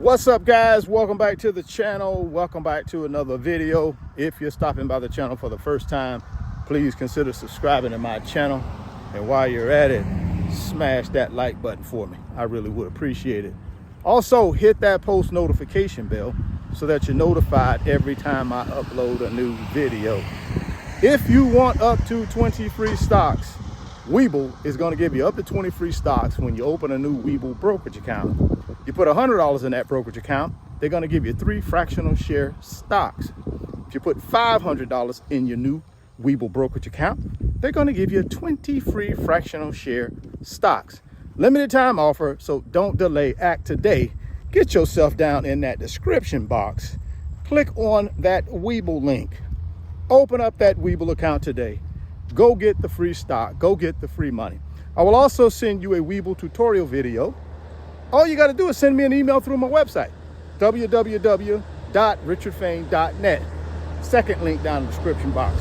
What's up, guys? Welcome back to the channel. Welcome back to another video. If you're stopping by the channel for the first time, please consider subscribing to my channel. And while you're at it, smash that like button for me. I really would appreciate it. Also, hit that post notification bell so that you're notified every time I upload a new video. If you want up to 20 free stocks, Webull is going to give you up to 20 free stocks when you open a new Webull brokerage account. You put $100 in that brokerage account, they're going to give you 3 fractional share stocks. If you put $500 in your new Webull brokerage account, they're going to give you 20 free fractional share stocks. Limited time offer, so don't delay. Act today. Get yourself down in that description box. Click on that Webull link. Open up that Webull account today. Go get the free stock. Go get the free money. I will also send you a Webull tutorial video. All you got to do is send me an email through my website, www.richardfain.net. Second link down in the description box.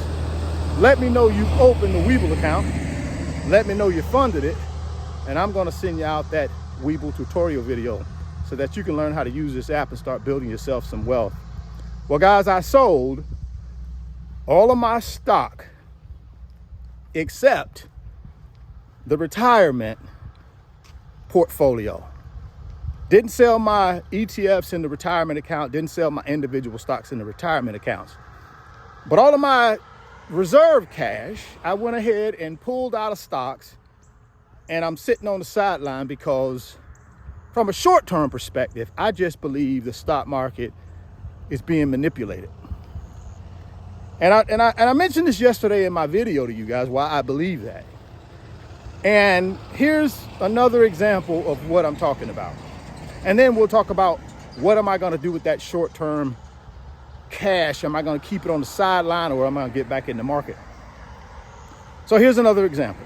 Let me know you opened the Webull account. Let me know you funded it. And I'm going to send you out that Webull tutorial video so that you can learn how to use this app and start building yourself some wealth. Well, guys, I sold all of my stock except the retirement portfolio. Didn't sell my ETFs in the retirement account, didn't sell my individual stocks in the retirement accounts. But all of my reserve cash, I went ahead and pulled out of stocks, and I'm sitting on the sideline because from a short-term perspective, I just believe the stock market is being manipulated. And I mentioned this yesterday in my video to you guys, why I believe that. And here's another example of what I'm talking about. And then we'll talk about what am I going to do with that short-term cash? Am I going to keep it on the sideline, or am I going to get back in the market? So here's another example.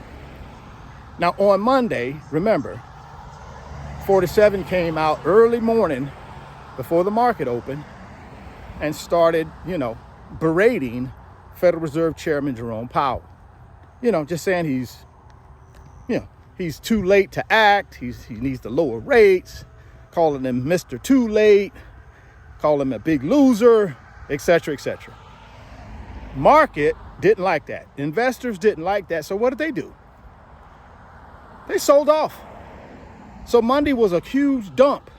Now on Monday, remember, 47 came out early morning before the market opened and started, berating Federal Reserve Chairman Jerome Powell. Just saying he's too late to act. He needs to lower rates, calling him Mr. Too Late, calling him a big loser, etc., etc. Market didn't like that. Investors didn't like that. So what did they do? They sold off. So Monday was a huge dump,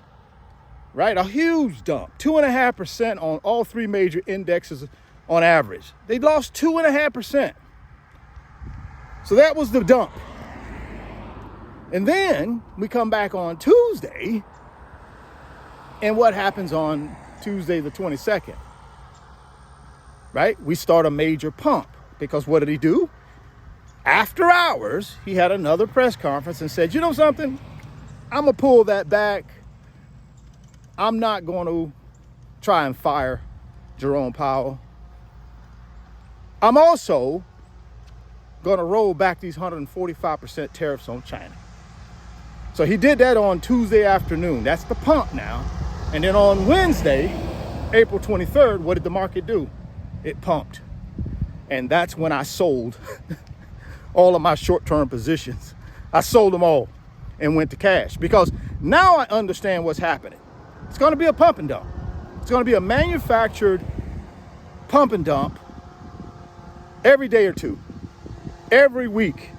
right? A huge dump. 2.5% on all 3 major indexes on average. They lost 2.5%. So that was the dump. And then we come back on Tuesday, and what happens on Tuesday the 22nd? Right? We start a major pump, because what did he do? After hours, he had another press conference and said, you know something? I'm going to pull that back. I'm not going to try and fire Jerome Powell. I'm also going to roll back these 145% tariffs on China. So he did that on Tuesday afternoon. That's the pump now. And then on Wednesday, April 23rd, what did the market do? It pumped. And that's when I sold all of my short-term positions. I sold them all and went to cash, because now I understand what's happening. It's going to be a pump and dump. It's going to be a manufactured pump and dump every day or two. Every week,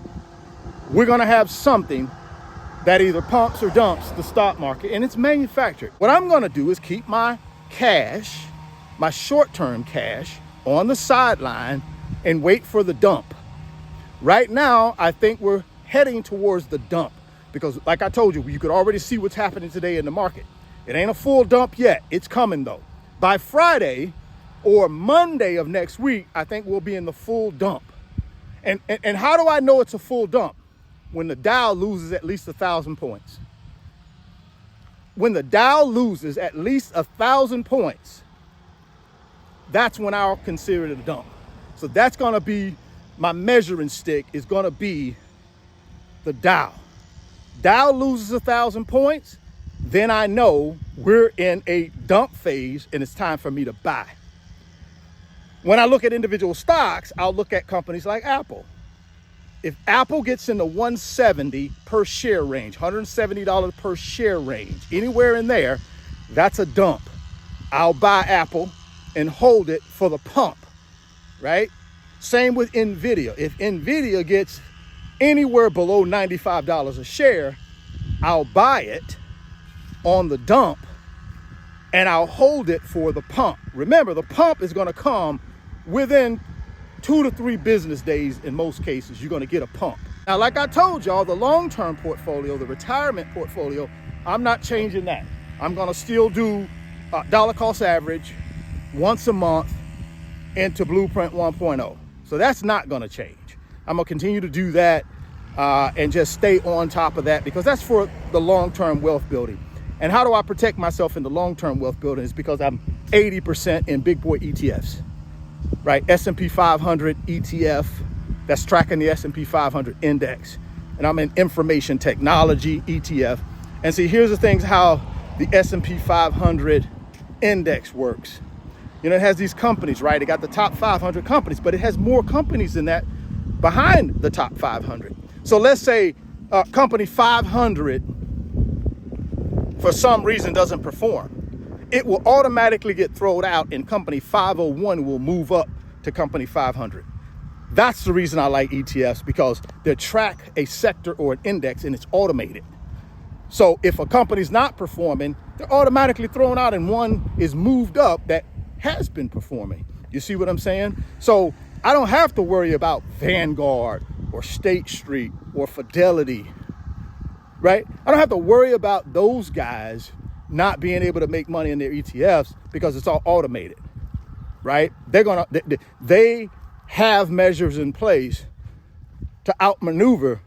we're going to have something that either pumps or dumps the stock market, and it's manufactured. What I'm going to do is keep my cash, my short-term cash, on the sideline and wait for the dump. Right now, I think we're heading towards the dump, because like I told you, you could already see what's happening today in the market. It ain't a full dump yet. It's coming though. By Friday or Monday of next week, I think we'll be in the full dump. And how do I know it's a full dump? When the Dow loses at least 1,000 points. When the Dow loses at least 1,000 points, that's when I'll consider it a dump. So that's going to be my measuring stick, is going to be the Dow. Dow loses 1,000 points, then I know we're in a dump phase and it's time for me to buy. When I look at individual stocks, I'll look at companies like Apple. If Apple gets in the $170 per share range, $170 per share range, anywhere in there, That's a dump. I'll buy Apple and hold it for the pump, right? Same with NVIDIA. If NVIDIA gets anywhere below $95 a share, I'll buy it on the dump and I'll hold it for the pump. Remember, the pump is gonna come within 2 to 3 business days. In most cases, you're gonna get a pump. Now, like I told y'all, the long-term portfolio, the retirement portfolio, I'm not changing that. I'm gonna still do dollar cost average once a month into Blueprint 1.0. So that's not gonna change. I'm gonna continue to do that and just stay on top of that, because that's for the long-term wealth building. And how do I protect myself in the long-term wealth building? Is because I'm 80% in big boy ETFs, right? S&P 500 ETF, that's tracking the S&P 500 index. And I'm in information technology ETF. And see, here's the things how the S&P 500 index works. You know, it has these companies, right? It got the top 500 companies, but it has more companies than that behind the top 500. So let's say company 500 for some reason doesn't perform. It will automatically get thrown out and company 501 will move up to company 500. That's the reason I like ETFs, because they track a sector or an index and it's automated. So if a company's not performing, they're automatically thrown out and one is moved up that has been performing. You see what I'm saying? So I don't have to worry about Vanguard or State Street or Fidelity, right? I don't have to worry about those guys not being able to make money in their ETFs because it's all automated, right? They have measures in place to outmaneuver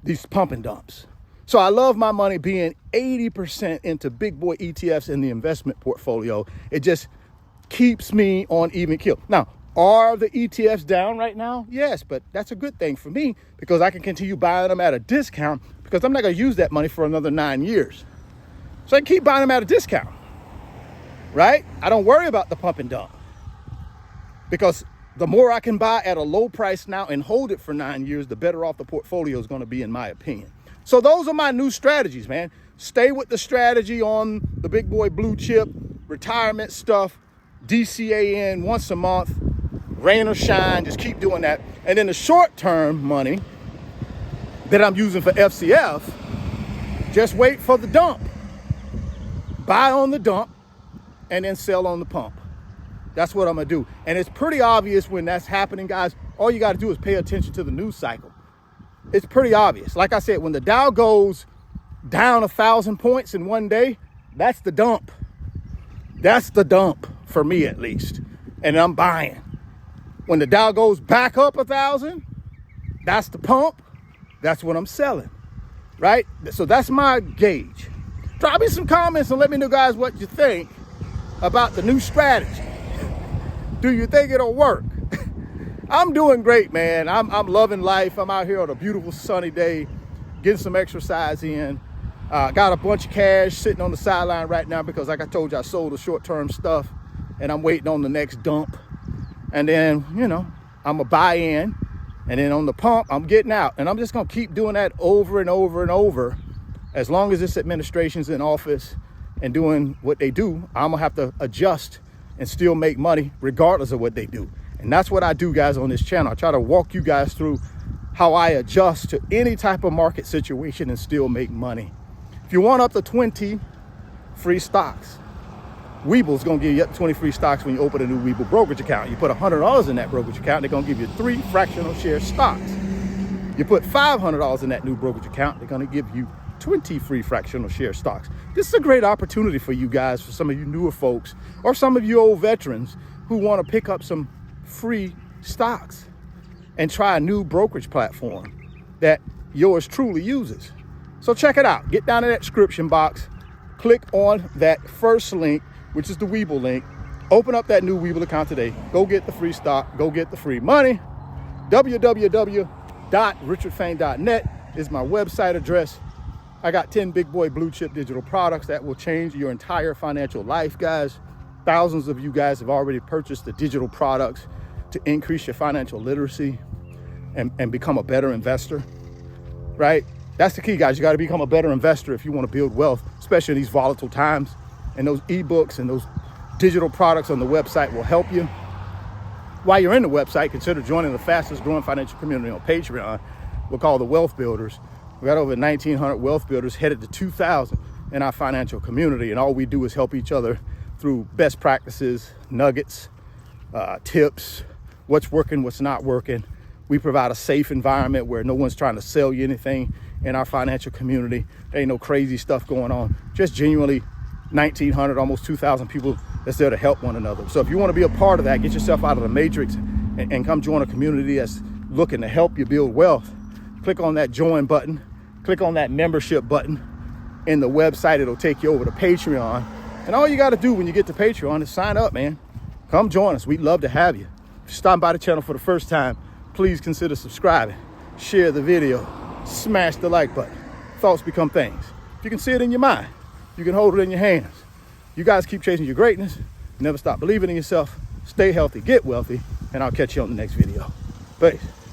these pump and dumps. So I love my money being 80% into big boy ETFs in the investment portfolio. It just keeps me on even keel. Now, are the ETFs down right now? Yes, but that's a good thing for me because I can continue buying them at a discount because I'm not going to use that money for another 9 years. So I can keep buying them at a discount, right? I don't worry about the pump and dump because the more I can buy at a low price now and hold it for 9 years, the better off the portfolio is going to be, in my opinion. So those are my new strategies, man. Stay with the strategy on the big boy blue chip, retirement stuff, DCAN once a month, rain or shine, just keep doing that. And then the short-term money that I'm using for FCF, just wait for the dump. Buy on the dump and then sell on the pump. That's what I'm gonna do. And it's pretty obvious when that's happening, guys. All you gotta do is pay attention to the news cycle. It's pretty obvious. Like I said, when the Dow goes down 1,000 points in one day, that's the dump. That's the dump for me, at least. And I'm buying. When the Dow goes back up 1,000, that's the pump. That's what I'm selling, right? So that's my gauge. Drop me some comments and let me know, guys, what you think about the new strategy. Do you think it'll work? I'm doing great, man. I'm loving life. I'm out here on a beautiful sunny day, getting some exercise in. Got a bunch of cash sitting on the sideline right now because, like I told you, I sold the short-term stuff and I'm waiting on the next dump. And then, you know, I'm a buy in, and then on the pump, I'm getting out. And I'm just gonna keep doing that over and over and over. As long as this administration's in office and doing what they do, I'm gonna have to adjust and still make money regardless of what they do. And that's what I do, guys, on this channel. I try to walk you guys through how I adjust to any type of market situation and still make money. If you want up to 20 free stocks, Weeble's gonna give you up to 20 free stocks when you open a new Weeble brokerage account. You put $100 in that brokerage account, they're gonna give you 3 fractional share stocks. You put $500 in that new brokerage account, they're gonna give you 20 free fractional share stocks. This is a great opportunity for you guys, for some of you newer folks, or some of you old veterans who wanna pick up some free stocks and try a new brokerage platform that yours truly uses. So check it out. Get down in that description box, click on that first link, which is the Weeble link. Open up that new Weeble account today. Go get the free stock. Go get the free money. www.richardfain.net is my website address. I got 10 big boy blue chip digital products that will change your entire financial life, guys. Thousands of you guys have already purchased the digital products to increase your financial literacy and become a better investor, right? That's the key, guys. You got to become a better investor if you want to build wealth, especially in these volatile times. and those ebooks and those digital products on the website will help you. While you're in the website, consider joining the fastest growing financial community on Patreon. We're called the Wealth Builders. We got over 1,900 wealth builders, headed to 2,000 in our financial community. And all we do is help each other through best practices, nuggets, tips, what's working, what's not working. We provide a safe environment where no one's trying to sell you anything in our financial community. There ain't no crazy stuff going on. Just genuinely 1,900, almost 2,000 people that's there to help one another. So if you want to be a part of that, get yourself out of the matrix and come join a community that's looking to help you build wealth. Click on that join button, click on that membership button in the website. It'll take you over to Patreon. And all you got to do when you get to Patreon is sign up, man. Come join us. We'd love to have you. If you're stopping by the channel for the first time, please consider subscribing, share the video, smash the like button. Thoughts become things. If you can see it in your mind, you can hold it in your hands. You guys keep chasing your greatness. Never stop believing in yourself. Stay healthy, get wealthy, and I'll catch you on the next video. Peace.